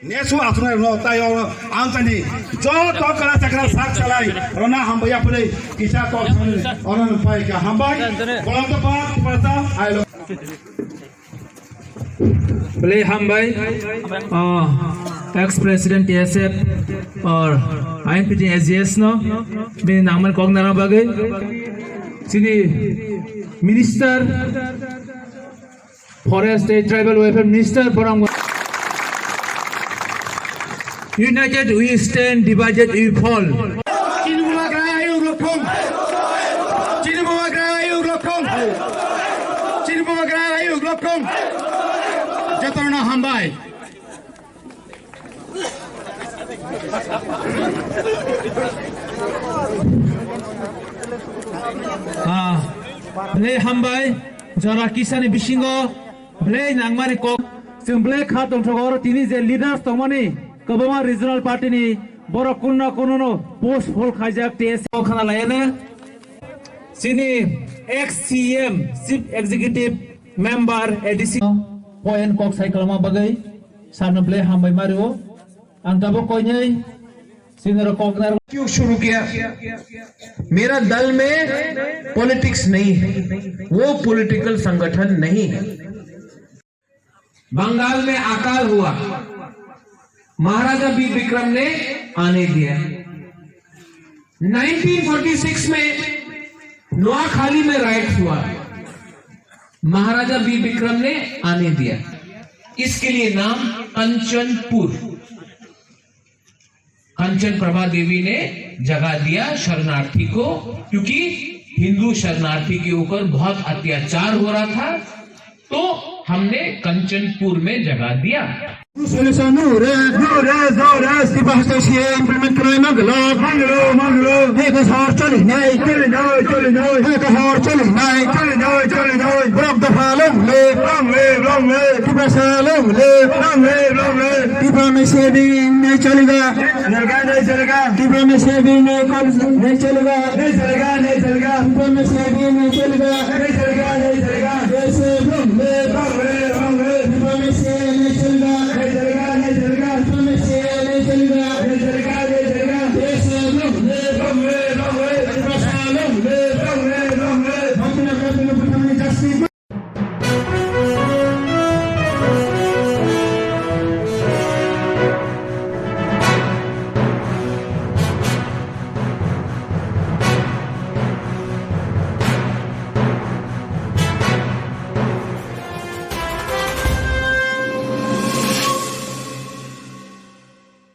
Nesu atuna no tayo Anthony jo to kala sakra sak salai rona hambai apne kisa to onan pai ka hambai bolam to pa pata ailo play hambai ex president TSF or INPT SGS no be nangman kognara bagai sini minister forest state tribal welfare minister porang United we stand, divided we fall. Jatarna hambai. Play hambai, jara kisani bishingo, play nangmani kok, simple khatom thogor tini je leaders tomani. Kabama regional party ni boro kunna kuno post hol khajak TS khana layane sini ex CM chief executive member ADC point kok cycle ma bagai sarna play hambai mario antabo koinai sinero koknar क्यों शुरू किया? मेरा दल में politics नहीं है, वो political संगठन नहीं है। बंगाल में अकाल हुआ, महाराजा बी विक्रम ने आने दिया। 1946 में नोआखाली में राइट हुआ, महाराजा बी विक्रम ने आने दिया। इसके लिए नाम कंचनपुर, कंचन प्रभा देवी ने जगह दिया शरणार्थी को, क्योंकि हिंदू शरणार्थी के ऊपर बहुत अत्याचार हो रहा था, तो हमने कंचनपुर में जगह दिया। Solution no bahasa Asia implement kray maglo hey ka har chali nai hey ka har chali nai brok da falong le tiba salong le tiba mein se bhi nahi chalega tiba mein se bhi nahi chalega tiba mein se bhi nahi chalega